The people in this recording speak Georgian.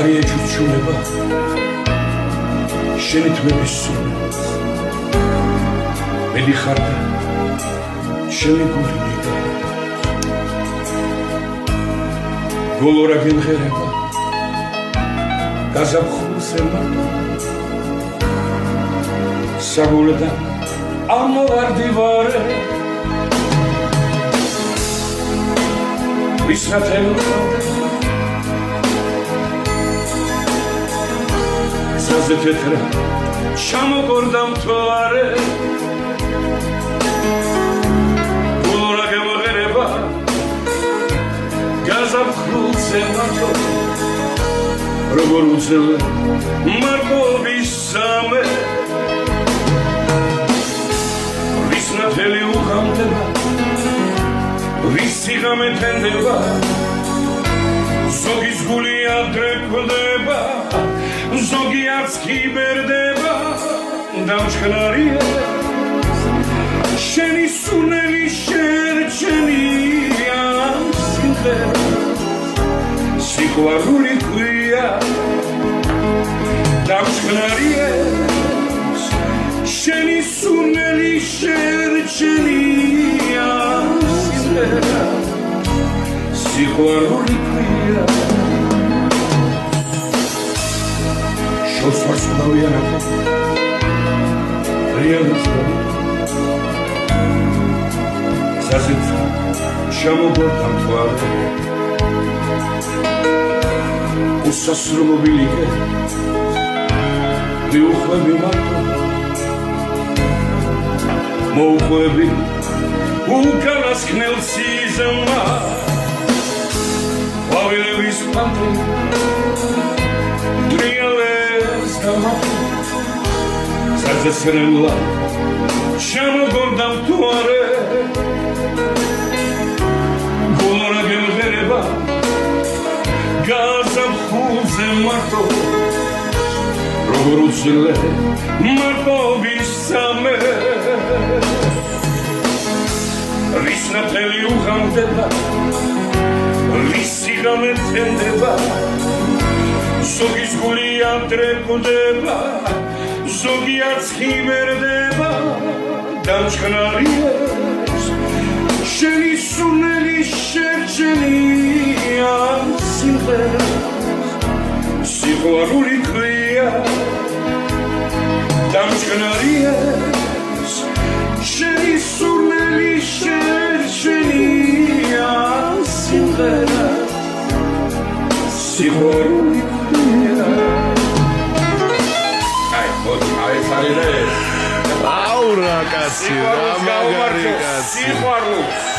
არია ჩურჩულება შენი თმების სულს მე ხარ და შენი გული მიგა ბოლო რა გემღერება გაზაფხულს ემატო საბულიდან ამოვარდივარე ვისნათელო გზაზე თეთრა ჩამოგორდა მთვარე ბოლო რა გემღერება გაზაფხულს ემატო როგორ უძლე მარტოობის სამე ვისნათელი უხამდება ვისი ღამე თენდება ზოგის გული ადრე კვდება ზოგი არც ხიბერდება დამჩქნარია შენი სუნელი შერჩენია სიმღერა სიყვარული ქვია დამჩქნარია შენი სუნელი შერჩენია სიმღერა სიყვარული ქვია შორს ვარსკვლავიანად რეალს გზაზეც ჩამოგორდა მთვარე უსასრულო ბილიკე მიუხვები მარტო მოუხვები უკანასკნელ სიზმა ყვავილების პანთი დრიალეს დამატო გზაზეცრელა ჩამოგორდა მთვარე ბოლო რა გემღერება გაზაფხულზე მარტო როგორ უძლე მარტოობის სამე ვისნათელი უღამდება ვისი ღამე თენდება ზოგის გული ადრე კვდება ზოგი არც ხიბერდება დამჩქნარია შენი სუნელი შერჩენია სიმღერა სიყვარული ქვია დამჩქნარია შენი სუნელი შერჩენია სიმღერა სიყვარული ქვია აურა კაცი რა მაგარი კაცი სიყვარულს